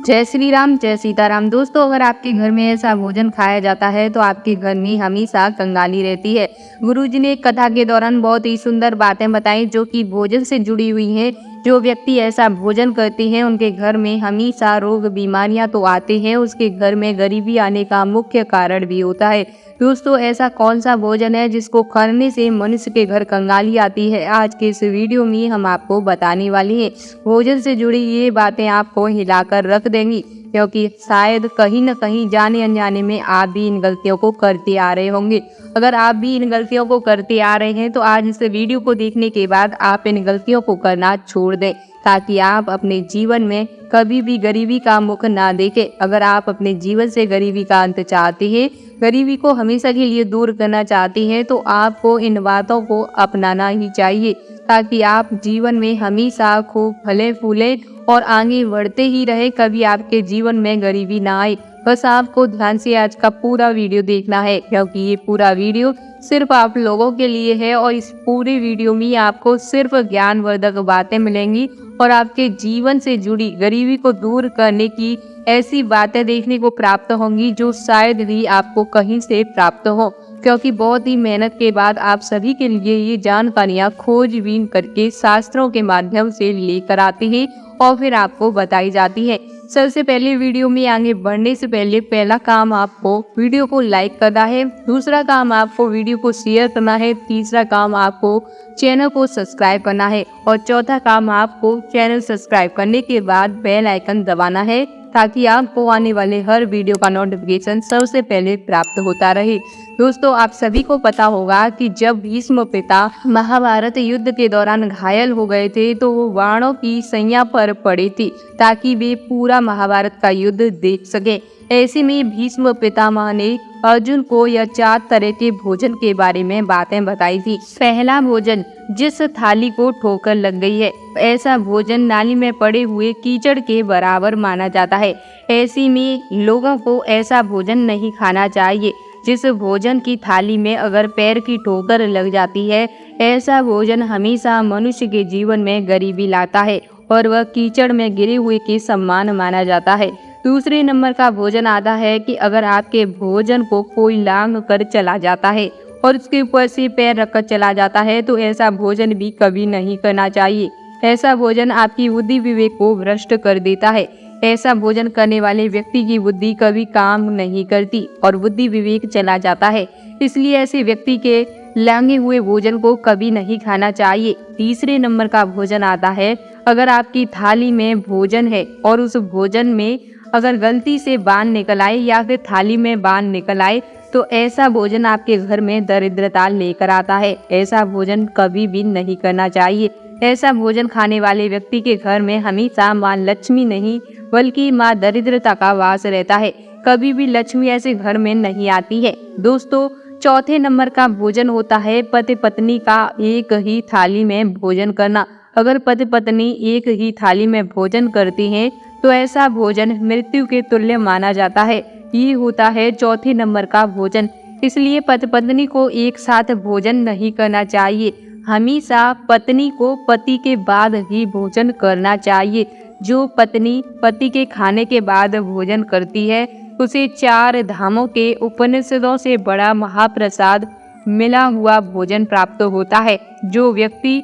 जय श्री राम, जय सीताराम। दोस्तों, अगर आपके घर में ऐसा भोजन खाया जाता है तो आपके घर में हमेशा कंगाली रहती है। गुरुजी ने एक कथा के दौरान बहुत ही सुंदर बातें बताई जो कि भोजन से जुड़ी हुई हैं। जो व्यक्ति ऐसा भोजन करते हैं उनके घर में हमेशा रोग बीमारियां तो आते हैं, उसके घर में गरीबी आने का मुख्य कारण भी होता है। दोस्तों, ऐसा कौन सा भोजन है जिसको खाने से मनुष्य के घर कंगाली आती है? आज के इस वीडियो में हम आपको बताने वाली हैं। भोजन से जुड़ी ये बातें आपको हिलाकर रख देंगी, क्योंकि शायद कहीं न कहीं जाने अनजाने में आप भी इन गलतियों को करते आ रहे होंगे। अगर आप भी इन गलतियों को करते आ रहे हैं तो आज इस वीडियो को देखने के बाद आप इन गलतियों को करना छोड़ दें, ताकि आप अपने जीवन में कभी भी गरीबी का मुख ना देखें। अगर आप अपने जीवन से गरीबी का अंत चाहते हैं, गरीबी को हमेशा के लिए दूर करना चाहते हैं, तो आपको इन बातों को अपनाना ही चाहिए, ताकि आप जीवन में हमेशा खूब फले फूले और आगे बढ़ते ही रहे, कभी आपके जीवन में गरीबी ना आए। बस आपको ध्यान से आज का पूरा वीडियो देखना है, क्योंकि ये पूरा वीडियो सिर्फ आप लोगों के लिए है और इस पूरे वीडियो में आपको सिर्फ ज्ञानवर्धक बातें मिलेंगी और आपके जीवन से जुड़ी गरीबी को दूर करने की ऐसी बातें देखने को प्राप्त होंगी जो शायद ही आपको कहीं से प्राप्त हो, क्योंकि बहुत ही मेहनत के बाद आप सभी के लिए ये जानकारियाँ खोजबीन करके शास्त्रों के माध्यम से लेकर आते हैं और फिर आपको बताई जाती है। सबसे पहले वीडियो में आगे बढ़ने से पहले पहला काम आपको वीडियो को लाइक करना है, दूसरा काम आपको वीडियो को शेयर करना है, तीसरा काम आपको चैनल को सब्सक्राइब करना है और चौथा काम आपको चैनल सब्सक्राइब करने के बाद बेल आइकन दबाना है, ताकि आपको आने वाले हर वीडियो का नोटिफिकेशन सबसे पहले प्राप्त होता रहे। दोस्तों, आप सभी को पता होगा कि जब भीष्म पिता महाभारत युद्ध के दौरान घायल हो गए थे तो वो बाणों की सैया पर पड़े थे, ताकि वे पूरा महाभारत का युद्ध देख सके। ऐसे में भीष्म पितामह ने अर्जुन को यह 4 तरह के भोजन के बारे में बातें बताई थी। पहला भोजन, जिस थाली को ठोकर लग गई है, ऐसा भोजन नाली में पड़े हुए कीचड़ के बराबर माना जाता है। ऐसे में लोगों को ऐसा भोजन नहीं खाना चाहिए। जिस भोजन की थाली में अगर पैर की ठोकर लग जाती है, ऐसा भोजन हमेशा मनुष्य के जीवन में गरीबी लाता है और वह कीचड़ में गिरे हुए के समान माना जाता है। दूसरे नंबर का भोजन आता है कि अगर आपके भोजन को कोई लांघ कर चला जाता है और उसके ऊपर से पैर रखकर चला जाता है, तो ऐसा भोजन भी कभी नहीं करना चाहिए। ऐसा भोजन आपकी बुद्धि विवेक को भ्रष्ट कर देता है। ऐसा भोजन करने वाले व्यक्ति की बुद्धि कभी काम नहीं करती और बुद्धि विवेक चला जाता है। इसलिए ऐसे व्यक्ति के लांघे हुए भोजन को कभी नहीं खाना चाहिए। तीसरे नंबर का भोजन आता है, अगर आपकी थाली में भोजन है और उस भोजन में अगर गलती से बाण निकल आए या फिर थाली में बाण निकल आए, तो ऐसा भोजन आपके घर में दरिद्रता लेकर आता है। ऐसा भोजन कभी भी नहीं करना चाहिए। ऐसा भोजन खाने वाले व्यक्ति के घर में हमेशा माँ लक्ष्मी नहीं बल्कि माँ दरिद्रता का वास रहता है। कभी भी लक्ष्मी ऐसे घर में नहीं आती है। दोस्तों, चौथे नंबर का भोजन होता है पति पत्नी का एक ही थाली में भोजन करना। अगर पति पत्नी एक ही थाली में भोजन करती हैं तो ऐसा भोजन मृत्यु के तुल्य माना जाता है। ये होता है चौथे नंबर का भोजन। इसलिए पति पत्नी को एक साथ भोजन नहीं करना चाहिए। हमेशा पत्नी को पति के बाद ही भोजन करना चाहिए। जो पत्नी पति के खाने के बाद भोजन करती है उसे 4 धामों के उपनिषदों से बड़ा महाप्रसाद मिला हुआ भोजन प्राप्त होता है। जो व्यक्ति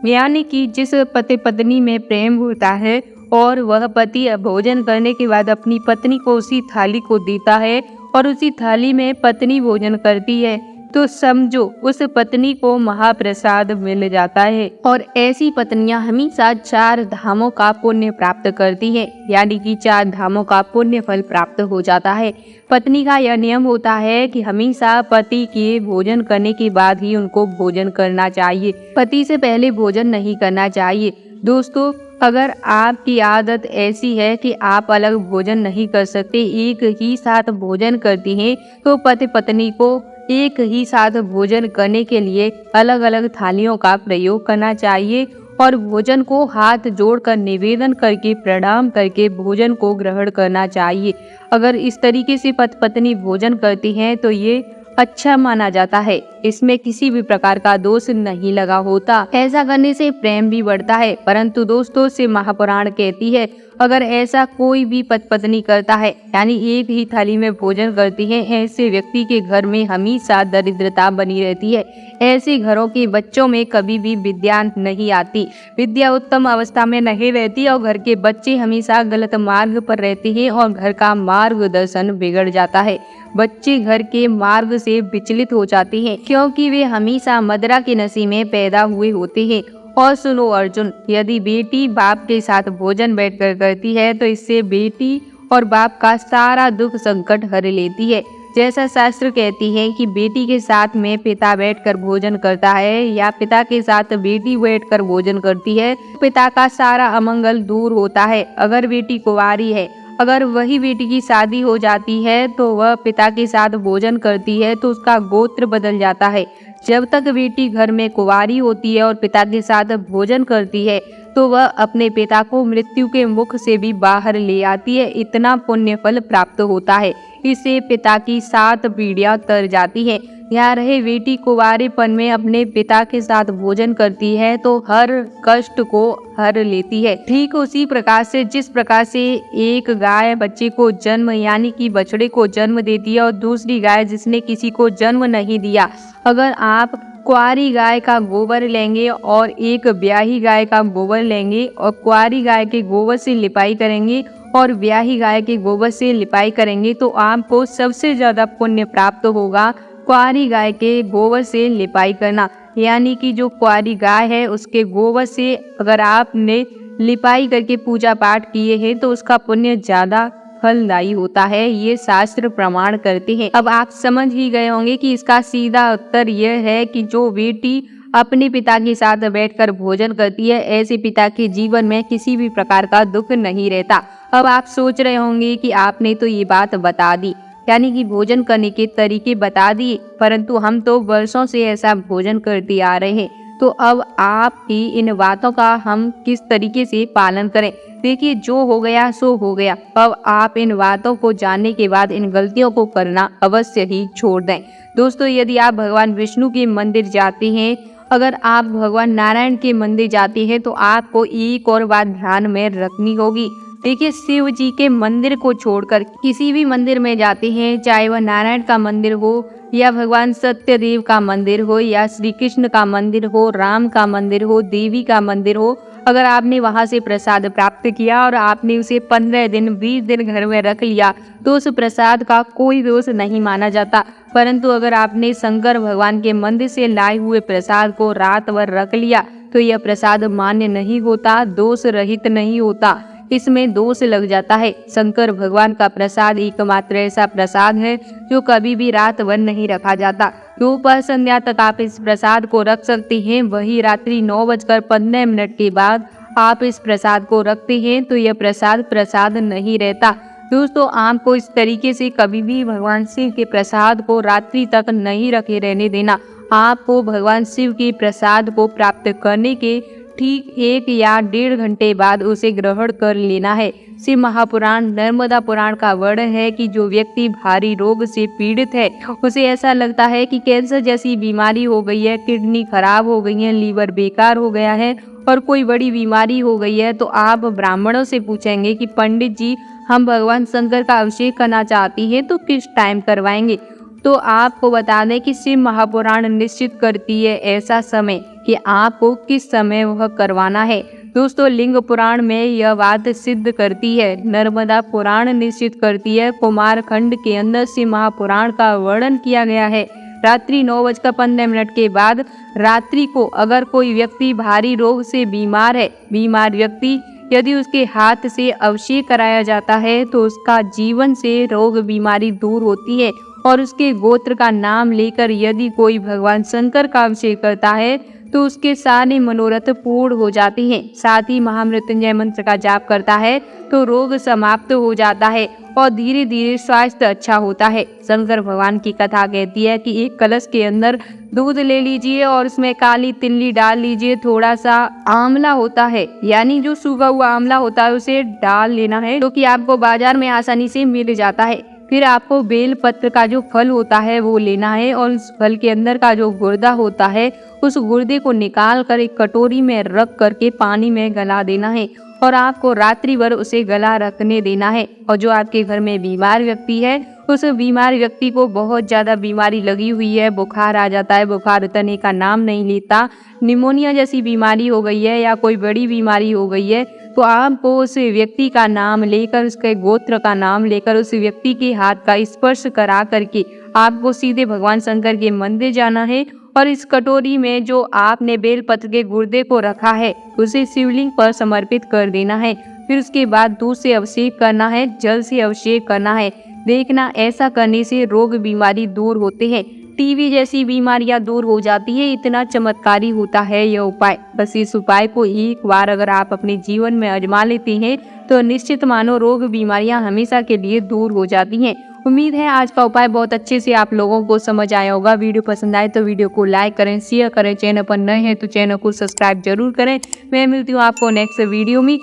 यानी कि जिस पति पत्नी में प्रेम होता है और वह पति भोजन करने के बाद अपनी पत्नी को उसी थाली को देता है और उसी थाली में पत्नी भोजन करती है, तो समझो उस पत्नी को महाप्रसाद मिल जाता है। और ऐसी पत्नियां हमेशा 4 धामों का पुण्य प्राप्त करती है, यानी कि 4 धामों का पुण्य फल प्राप्त हो जाता है। पत्नी का यह नियम होता है कि हमेशा पति के भोजन करने के बाद ही उनको भोजन करना चाहिए। पति से पहले भोजन नहीं करना चाहिए। दोस्तों, अगर आपकी आदत ऐसी है कि आप अलग भोजन नहीं कर सकते, एक ही साथ भोजन करती हैं, तो पति पत्नी को एक ही साथ भोजन करने के लिए अलग अलग थालियों का प्रयोग करना चाहिए और भोजन को हाथ जोड़कर निवेदन करके प्रणाम करके भोजन को ग्रहण करना चाहिए। अगर इस तरीके से पति पत्नी भोजन करती हैं तो ये अच्छा माना जाता है। इसमें किसी भी प्रकार का दोष नहीं लगा होता। ऐसा करने से प्रेम भी बढ़ता है। परंतु दोस्तों से महापुराण कहती है, अगर ऐसा कोई भी पति-पत्नी करता है, यानी एक ही थाली में भोजन करती है, ऐसे व्यक्ति के घर में हमेशा दरिद्रता बनी रहती है। ऐसे घरों के बच्चों में कभी भी विद्या नहीं आती, विद्या उत्तम अवस्था में नहीं रहती और घर के बच्चे हमेशा गलत मार्ग पर रहते हैं और घर का मार्गदर्शन बिगड़ जाता है। बच्चे घर के मार्ग से विचलित हो जाते हैं क्योंकि वे हमेशा मदिरा के नशे में पैदा हुए होते हैं। और सुनो अर्जुन, यदि बेटी बाप के साथ भोजन बैठकर करती है तो इससे बेटी और बाप का सारा दुख संकट हर लेती है। जैसा शास्त्र कहती है कि बेटी के साथ में पिता बैठकर भोजन करता है या पिता के साथ बेटी बैठकर भोजन करती है, पिता का सारा अमंगल दूर होता है। अगर बेटी कुंवारी है, अगर वही बेटी की शादी हो जाती है तो वह पिता के साथ भोजन करती है तो उसका गोत्र बदल जाता है। जब तक बेटी घर में कुंवारी होती है और पिता के साथ भोजन करती है तो वह अपने पिता को मृत्यु के मुख से भी बाहर ले आती है। इतना पुण्य फल प्राप्त होता है, इससे पिता की 7 पीढ़ियां तर जाती है। यहाँ रहे बेटी कुंवारेपन में अपने पिता के साथ भोजन करती है तो हर कष्ट को हर लेती है। ठीक उसी प्रकार से जिस प्रकार से एक गाय बच्चे को जन्म यानी कि बछड़े को जन्म देती है और दूसरी गाय जिसने किसी को जन्म नहीं दिया, अगर आप कुंवारी गाय का गोबर लेंगे और एक ब्याही गाय का गोबर लेंगे और कुंवारी गाय के गोबर से लिपाई करेंगे और ब्याही गाय के गोबर से लिपाई करेंगे तो आपको सबसे ज्यादा पुण्य प्राप्त होगा कुंवारी गाय के गोबर से लिपाई करना। यानी कि जो कुंवारी गाय है उसके गोबर से अगर आपने लिपाई करके पूजा पाठ किए हैं तो उसका पुण्य ज्यादा फलदायी होता है, ये शास्त्र प्रमाण करते हैं। अब आप समझ ही गए होंगे कि इसका सीधा उत्तर यह है कि जो बेटी अपने पिता के साथ बैठकर भोजन करती है, ऐसे पिता के जीवन में किसी भी प्रकार का दुख नहीं रहता। अब आप सोच रहे होंगे कि आपने तो ये बात बता दी, यानी कि भोजन करने के तरीके बता दिए, परंतु हम तो वर्षों से ऐसा भोजन करते आ रहे हैं, तो अब आपकी इन बातों का हम किस तरीके से पालन करें। देखिए, जो हो गया सो हो गया। अब आप इन बातों को जानने के बाद इन गलतियों को करना अवश्य ही छोड़ दें। दोस्तों, यदि आप भगवान विष्णु के मंदिर जाते हैं, अगर आप भगवान नारायण के मंदिर जाते हैं तो आपको एक और बात ध्यान में रखनी होगी। देखिए, शिव जी के मंदिर को छोड़कर किसी भी मंदिर में जाते हैं, चाहे वह नारायण का मंदिर हो या भगवान सत्यदेव का मंदिर हो या श्री कृष्ण का मंदिर हो, राम का मंदिर हो, देवी का मंदिर हो, अगर आपने वहां से प्रसाद प्राप्त किया और आपने उसे 15 दिन 20 दिन घर में रख लिया तो उस प्रसाद का कोई दोष नहीं माना जाता। परंतु अगर आपने शंकर भगवान के मंदिर से लाए हुए प्रसाद को रात भर रख लिया तो यह प्रसाद मान्य नहीं होता, दोष रहित नहीं होता, इसमें दोष लग जाता है। शंकर भगवान का प्रसाद एकमात्र ऐसा प्रसाद है जो कभी भी रात भर नहीं रखा जाता। दोपहर संध्या तक आप इस प्रसाद को रख सकते हैं, वही रात्रि 9:15 के बाद आप इस प्रसाद को रखते हैं तो यह प्रसाद नहीं रहता। दोस्तों, आपको इस तरीके से कभी भी भगवान शिव के प्रसाद को रात्रि तक नहीं रखे रहने देना। आपको भगवान शिव के प्रसाद को प्राप्त करने के ठीक 1 या 1.5 घंटे बाद उसे ग्रहण कर लेना है। शिव महापुराण नर्मदा पुराण का वर्णन है कि जो व्यक्ति भारी रोग से पीड़ित है, उसे ऐसा लगता है कि कैंसर जैसी बीमारी हो गई है, किडनी खराब हो गई है, लीवर बेकार हो गया है और कोई बड़ी बीमारी हो गई है, तो आप ब्राह्मणों से पूछेंगे कि पंडित जी, हम भगवान शंकर का अभिषेक करना चाहती हैं तो किस टाइम करवाएंगे। तो आपको बता दें कि शिव महापुराण निश्चित करती है ऐसा समय कि आपको किस समय वह करवाना है। दोस्तों, लिंग पुराण में यह बात सिद्ध करती है, नर्मदा पुराण निश्चित करती है, कुमार खंड के अंदर शिव महापुराण का वर्णन किया गया है। रात्रि 9:15 के बाद रात्रि को अगर कोई व्यक्ति भारी रोग से बीमार है, बीमार व्यक्ति यदि उसके हाथ से अभिषेक कराया जाता है तो उसका जीवन से रोग बीमारी दूर होती है और उसके गोत्र का नाम लेकर यदि कोई भगवान शंकर का अभिषेक करता है तो उसके सारे मनोरथ पूर्ण हो जाते हैं। साथ ही महामृत्युंजय मंत्र का जाप करता है तो रोग समाप्त हो जाता है और धीरे धीरे स्वास्थ्य अच्छा होता है। शंकर भगवान की कथा कहती है कि एक कलश के अंदर दूध ले लीजिए और उसमें काली तिल्ली डाल लीजिए, थोड़ा सा आंवला होता है, यानी जो सूखा हुआ आंवला होता है उसे डाल लेना है, जो कि आपको बाजार में आसानी से मिल जाता है। फिर आपको बेल पत्र का जो फल होता है वो लेना है और उस फल के अंदर का जो गुर्दा होता है उस गुर्दे को निकाल कर एक कटोरी में रख करके पानी में गला देना है और आपको रात्रि भर उसे गला रखने देना है। और जो आपके घर में बीमार व्यक्ति है, उस बीमार व्यक्ति को बहुत ज़्यादा बीमारी लगी हुई है, बुखार आ जाता है, बुखार उतरने का नाम नहीं लेता, निमोनिया जैसी बीमारी हो गई है या कोई बड़ी बीमारी हो गई है, तो आपको उस व्यक्ति का नाम लेकर, उसके गोत्र का नाम लेकर, उस व्यक्ति के हाथ का स्पर्श करा करके आपको सीधे भगवान शंकर के मंदिर जाना है और इस कटोरी में जो आपने बेलपत्र के गुर्दे को रखा है उसे शिवलिंग पर समर्पित कर देना है। फिर उसके बाद दूध से अभिषेक करना है, जल से अभिषेक करना है। देखना ऐसा करने से रोग बीमारी दूर होते हैं, टीबी जैसी बीमारियां दूर हो जाती है। इतना चमत्कारी होता है यह उपाय। बस इस उपाय को एक बार अगर आप अपने जीवन में आजमा लेते हैं तो निश्चित मानो रोग बीमारियां हमेशा के लिए दूर हो जाती हैं। उम्मीद है आज का उपाय बहुत अच्छे से आप लोगों को समझ आया होगा। वीडियो पसंद आए तो वीडियो को लाइक करें, शेयर करें, चैनल पर नए हैं तो चैनल को सब्सक्राइब जरूर करें। मैं मिलती हूँ आपको नेक्स्ट वीडियो में।